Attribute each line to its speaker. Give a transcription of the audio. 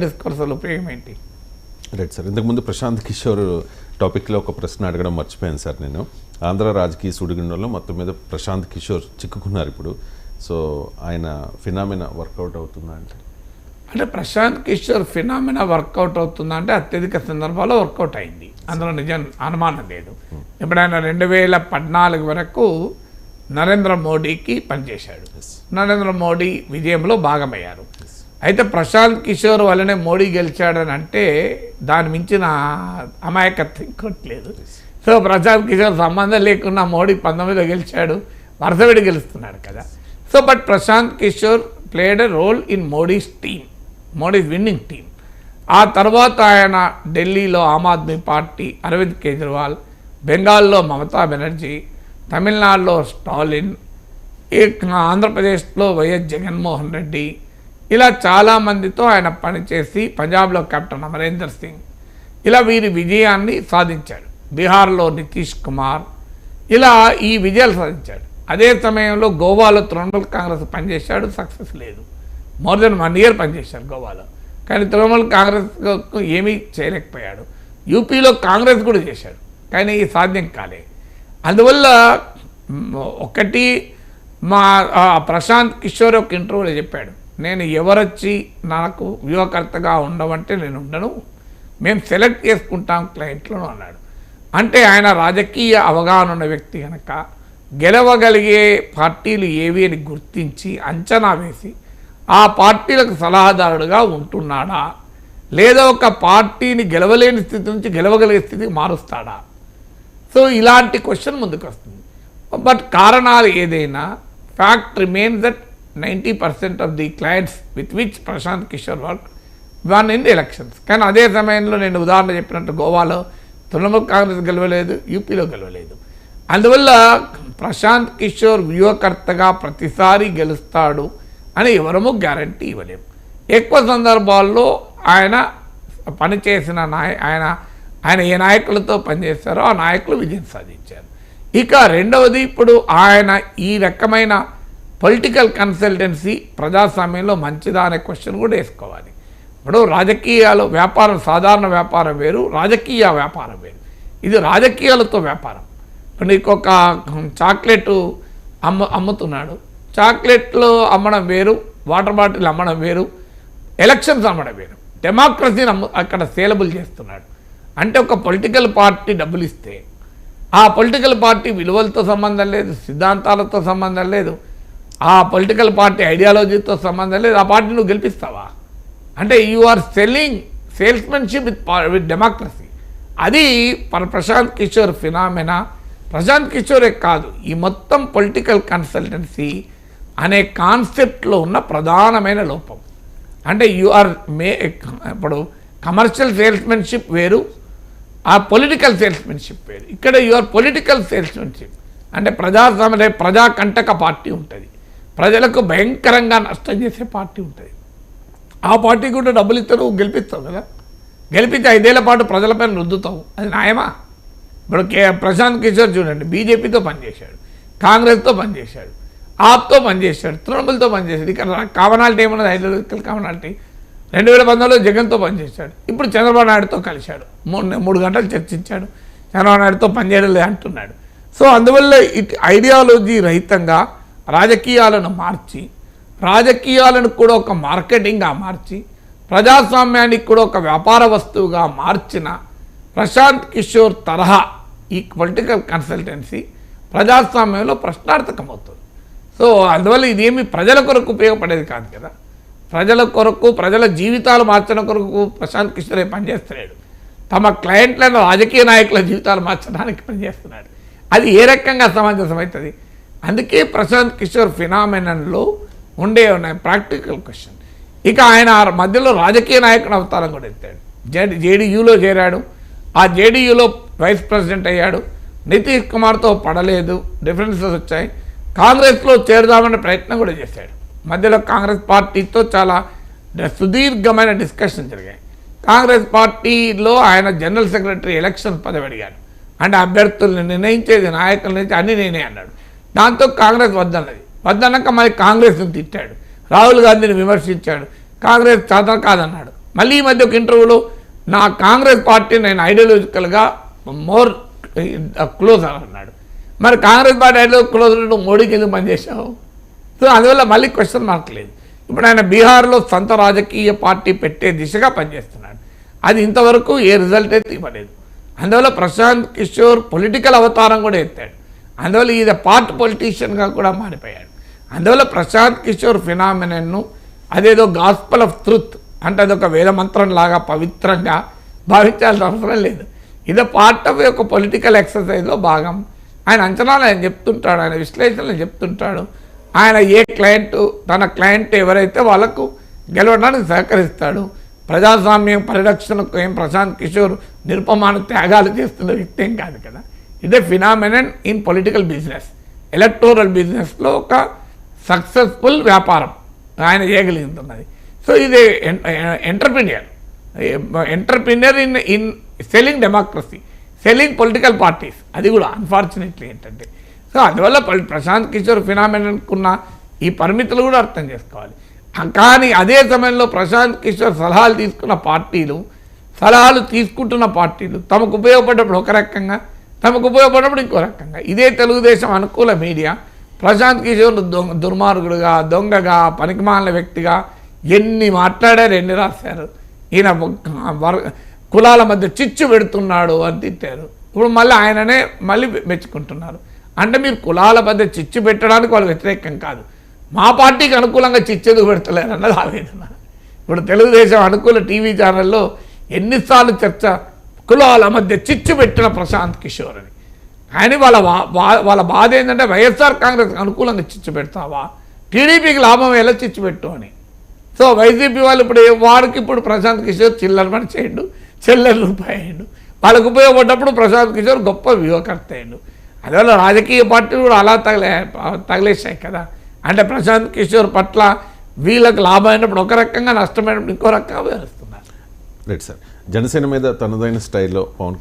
Speaker 1: డిస్కోర్స్లో ఉపయోగం ఏంటి?
Speaker 2: Right sir, ఇంతకుముందు ప్రశాంత్ కిషోర్ టాపిక్లో ఒక ప్రశ్న అడగడం మర్చిపోయాను సార్. నేను ఆంధ్ర రాజకీయ సుడిగుండంలో మొత్తం మీద ప్రశాంత్ కిషోర్ చిక్కుకున్నారు ఇప్పుడు. సో ఆయన ఫినామినా వర్కౌట్ అవుతుందా
Speaker 1: అంటే ప్రశాంత్ కిషోర్ ఫినామినా వర్కౌట్ అవుతుందా అంటే అత్యధిక సందర్భాల్లో వర్కౌట్ అయింది, అందులో నిజం అనుమానం లేదు. ఎప్పుడైనా 2014 వరకు నరేంద్ర మోడీకి పనిచేశాడు, నరేంద్ర మోడీ విజయంలో భాగమయ్యారు. అయితే ప్రశాంత్ కిషోర్ వల్లనే మోడీ గెలిచాడని అంటే దాని మించిన అమాయకత్వం ఇంకోట్లేదు. సో ప్రశాంత్ కిషోర్ సంబంధం లేకుండా మోడీ 19లో గెలిచాడు, వరుసపెట్టి గెలుస్తున్నాడు కదా. So but Prashant Kishor played a role in Modi's team, Modi's winning team. ఆ తర్వాత ఆయన ఢిల్లీలో ఆమ్ ఆద్మీ పార్టీ అరవింద్ కేజ్రీవాల్, బెంగాల్లో మమతా బెనర్జీ, తమిళనాడులో స్టాలిన్, ఆంధ్రప్రదేశ్లో వైఎస్ జగన్మోహన్ రెడ్డి, ఇలా చాలామందితో ఆయన పనిచేసి పంజాబ్లో కెప్టెన్ అమరేందర్ సింగ్, ఇలా వీరి విజయాన్ని సాధించాడు. బీహార్లో నితీష్ కుమార్, ఇలా ఈ విజయాలు సాధించాడు. అదే సమయంలో గోవాలో తృణమూల్ కాంగ్రెస్ పనిచేశాడు, సక్సెస్ లేదు. మోర్ దెన్ 1 year పనిచేశాడు గోవాలో, కానీ తృణమూల్ కాంగ్రెస్కు ఏమీ చేయలేకపోయాడు. యూపీలో కాంగ్రెస్ కూడా చేశాడు, కానీ సాధ్యం కాలే. అందువల్ల ఒకటి మా ప్రశాంత్ కిషోర్ ఒక ఇంటర్వ్యూలో చెప్పాడు, నేను ఎవరొచ్చి నాకు వ్యూహకర్తగా ఉండమంటే నేను ఉండను, మేము సెలెక్ట్ చేసుకుంటాం క్లయింట్లను అన్నాడు. అంటే ఆయన రాజకీయ అవగాహన ఉన్న వ్యక్తి కనుక గెలవగలిగే పార్టీలు ఏవి అని గుర్తించి అంచనా వేసి ఆ పార్టీలకు సలహాదారుడుగా ఉంటున్నాడా, లేదా ఒక పార్టీని గెలవలేని స్థితి నుంచి గెలవగలిగే స్థితికి మారుస్తాడా? సో ఇలాంటి క్వశ్చన్ ముందుకు వస్తుంది. బట్ కారణాలు ఏదైనా fact remains that 90% of the clients with which Prashant Kishor work won in the elections. కానీ అదే సమయంలో నేను ఉదాహరణ చెప్పినట్టు గోవాలో తృణమూల్ కాంగ్రెస్ గెలవలేదు, యూపీలో గెలవలేదు. అందువల్ల ప్రశాంత్ కిషోర్ వ్యూహకర్తగా ప్రతిసారి గెలుస్తాడు అని ఎవరము గ్యారంటీ ఇవ్వలేము. ఎక్కువ సందర్భాల్లో ఆయన పనిచేసిన ఆయన ఏ నాయకులతో పనిచేస్తారో ఆ నాయకులు విజయం సాధించారు. ఇక రెండవది, ఇప్పుడు ఆయన ఈ రకమైన పొలిటికల్ కన్సల్టెన్సీ ప్రజాస్వామ్యంలో మంచిదా అనే క్వశ్చన్ కూడా వేసుకోవాలి. ఇప్పుడు రాజకీయాలు వ్యాపారం, సాధారణ వ్యాపారం వేరు, రాజకీయ వ్యాపారం వేరు. ఇది రాజకీయాలతో వ్యాపారం. ఇప్పుడు నీకు ఒక చాక్లెట్ అమ్ముతున్నాడు, చాక్లెట్లు అమ్మడం వేరు, వాటర్ బాటిల్ అమ్మడం వేరు, ఎలక్షన్స్ అమ్మడం వేరు. డెమోక్రసీని అక్కడ సేలబుల్ చేస్తున్నాడు. అంటే ఒక పొలిటికల్ పార్టీ డబ్బులు ఇస్తే ఆ పొలిటికల్ పార్టీ విలువలతో సంబంధం లేదు, సిద్ధాంతాలతో సంబంధం లేదు, ఆ పొలిటికల్ పార్టీ ఐడియాలజీతో సంబంధం లేదు, ఆ పార్టీ నువ్వు గెలిపిస్తావా? అంటే you are selling salesmanship with democracy. అది ప్రశాంత్ కిషోర్ ఫినామినా. ప్రశాంత్ కిషోరే కాదు, ఈ మొత్తం పొలిటికల్ కన్సల్టెన్సీ అనే కాన్సెప్ట్లో ఉన్న ప్రధానమైన లోపం. అంటే యు ఆర్ ఇప్పుడు కమర్షియల్ సేల్స్మెన్షిప్ వేరు, ఆ పొలిటికల్ సేల్స్మెన్షిప్ వేరు. ఇక్కడ యు ఆర్ పొలిటికల్ సేల్స్మెన్షిప్ అంటే ప్రజాకంటక పార్టీ ఉంటుంది, ప్రజలకు భయంకరంగా నష్టం చేసే పార్టీ ఉంటుంది. ఆ పార్టీ కూడా డబ్బులు ఇస్తారు, గెలిపిస్తావు కదా, గెలిపిస్తే 5 ఏళ్ల పాటు ప్రజలపైన రుద్దుతావు, అది న్యాయమా? ఇప్పుడు ప్రశాంత్ కిషోర్ చూడండి, బీజేపీతో పనిచేశాడు, కాంగ్రెస్తో పనిచేశాడు, ఆప్తో పనిచేశాడు, తృణమూల్తో పనిచేశాడు. ఇక్కడ కామనాలిటీ ఏమన్నది? Ideological commonality. 2019లో జగన్తో పనిచేశాడు, ఇప్పుడు చంద్రబాబు నాయుడుతో కలిశాడు, 3 గంటలు చర్చించాడు, చంద్రబాబు నాయుడుతో పనిచేయడం అంటున్నాడు. సో అందువల్ల ఐడియాలజీ రహితంగా రాజకీయాలను మార్చి, రాజకీయాలను కూడా ఒక మార్కెటింగ్గా మార్చి, ప్రజాస్వామ్యానికి కూడా ఒక వ్యాపార వస్తువుగా మార్చిన ప్రశాంత్ కిషోర్ తరహా ఈ పొలిటికల్ కన్సల్టెన్సీ ప్రజాస్వామ్యంలో ప్రశ్నార్థకమవుతుంది. సో అందువల్ల ఇదేమి ప్రజల కొరకు ఉపయోగపడేది కాదు కదా. ప్రజల కొరకు, ప్రజల జీవితాలు మార్చడం కొరకు ప్రశాంత్ కిషోర్ పనిచేస్తున్నాడు, తమ క్లయింట్లను రాజకీయ నాయకుల జీవితాలు మార్చడానికి పనిచేస్తున్నాడు. అది ఏ రకంగా సమంజసం అవుతుంది? అందుకే ప్రశాంత్ కిషోర్ ఫినామినన్లో ఉన్నాయి ప్రాక్టికల్ క్వశ్చన్. ఇక ఆయన మధ్యలో రాజకీయ నాయకుడు అవతారం కూడా ఎత్తాడు. జేడీయూలో చేరాడు, ఆ జేడీయూలో వైస్ ప్రెసిడెంట్ అయ్యాడు, నితీష్ కుమార్తో పడలేదు, డిఫరెన్సెస్ వచ్చాయి, కాంగ్రెస్లో చేరుదామనే ప్రయత్నం కూడా చేశాడు. మధ్యలో కాంగ్రెస్ పార్టీతో చాలా సుదీర్ఘమైన డిస్కషన్ జరిగాయి. కాంగ్రెస్ పార్టీలో ఆయన జనరల్ సెక్రటరీ ఎలక్షన్ పదవి అడిగాడు, అంటే అభ్యర్థుల్ని నిర్ణయించేది, నాయకుల నుంచి అన్నీ నేనే అన్నాడు. దాంతో కాంగ్రెస్ వద్దన్నది. వద్దన్నాక మరి కాంగ్రెస్ని తిట్టాడు, రాహుల్ గాంధీని విమర్శించాడు, కాంగ్రెస్ చేత కాదన్నాడు. మళ్ళీ ఈ మధ్య ఒక ఇంటర్వ్యూలో నా కాంగ్రెస్ పార్టీ నేను ఐడియాలజికల్గా మోర్ క్లోజర్ అన్నాడు. మరి కాంగ్రెస్ పార్టీ ఐడియాలజీ క్లోజర్ మోడీకి ఎందుకు పనిచేసావు? సో అందువల్ల మళ్ళీ క్వశ్చన్ మార్క్ లేదు. ఇప్పుడు ఆయన బీహార్లో సొంత రాజకీయ పార్టీ పెట్టే దిశగా పనిచేస్తున్నాడు. అది ఇంతవరకు ఏ రిజల్ట్ అయితే ఇవ్వలేదు. అందువల్ల ప్రశాంత్ కిషోర్ పొలిటికల్ అవతారం కూడా ఎత్తాడు. అందువల్ల ఈజ్ పార్ట్ పొలిటీషియన్గా కూడా మారిపోయాడు. అందువల్ల ప్రశాంత్ కిషోర్ ఫినామినన్ను అదేదో గాస్పల్ ఆఫ్ ట్రూత్ అంటే అదొక వేదమంత్రం లాగా పవిత్రంగా భావించాల్సిన అవసరం లేదు. ఇది పార్ట్ ఆఫ్ ఒక పొలిటికల్ ఎక్సర్సైజ్లో భాగం. ఆయన అంచనాలు ఆయన చెప్తుంటాడు, ఆయన విశ్లేషణలు చెప్తుంటాడు. ఆయన ఏ తన క్లయింట్ ఎవరైతే వాళ్ళకు గెలవడానికి సహకరిస్తాడు. ప్రజాస్వామ్యం పరిరక్షణకు ఏం ప్రశాంత్ కిషోర్ నిరుపమాన త్యాగాలు చేస్తున్న వ్యక్తి ఏం కాదు కదా. ఇదే phenomenon in political business, electoral బిజినెస్లో ఒక సక్సెస్ఫుల్ వ్యాపారం ఆయన చేయగలుగుతున్నది. సో ఇది entrepreneur in selling democracy, selling political parties. అది కూడా అన్ఫార్చునేట్లీ ఏంటంటే సో అందువల్ల ప్రశాంత్ కిషోర్ ఫినామినన్కున్న ఈ పరిమితులు కూడా అర్థం చేసుకోవాలి. కానీ అదే సమయంలో ప్రశాంత్ కిషోర్ సలహాలు తీసుకుంటున్న పార్టీలు తమకు ఉపయోగపడ్డప్పుడు ఒక రకంగా, తమకు ఉపయోగపడినప్పుడు ఇంకో రకంగా. ఇదే తెలుగుదేశం అనుకూల మీడియా ప్రశాంత్ కిషోర్ దుర్మార్గుడుగా, దొంగగా, పనికిమాలిన వ్యక్తిగా ఎన్ని మాట్లాడారు, ఎన్ని రాశారు. ఈయన కులాల మధ్య చిచ్చు పెడుతున్నాడు అని తిట్టారు. ఇప్పుడు మళ్ళీ ఆయననే మళ్ళీ మెచ్చుకుంటున్నారు. అంటే మీరు కులాల మధ్య చిచ్చు పెట్టడానికి వాళ్ళు వ్యతిరేకం కాదు, మా పార్టీకి అనుకూలంగా చిచ్చెందుకు పెడతలేరు అన్నది ఆవేదన. ఇప్పుడు తెలుగుదేశం అనుకూల టీవీ ఛానల్లో ఎన్నిసార్లు చర్చ, కులాల మధ్య చిచ్చు పెట్టిన ప్రశాంత్ కిషోర్ అని. కానీ వాళ్ళ బాధ ఏంటంటే వైఎస్ఆర్ కాంగ్రెస్ అనుకూలంగా చిచ్చు పెడతావా, టీడీపీకి లాభం ఎలా చిచ్చు పెట్టు అని. సో వైసీపీ వాళ్ళు వాడికి ఇప్పుడు ప్రశాంత్ కిషోర్ చిల్లర పని చేయండు, చిల్లర రూపాయి అయ్యిండు. వాళ్ళకు ఉపయోగపడ్డప్పుడు ప్రశాంత్ కిషోర్ గొప్ప వ్యూహకర్త అయ్యిండు. అందువల్ల రాజకీయ పార్టీలు కూడా అలా తగిలేసాయి కదా. అంటే ప్రశాంత్ కిషోర్ పట్ల వీళ్ళకి లాభమైనప్పుడు ఒక రకంగా, నష్టమైనప్పుడు ఇంకో రకంగా వ్యవహరిస్తున్నారు.
Speaker 2: Right sir. జనసేన మీద తనదైన స్టైల్లో పవన్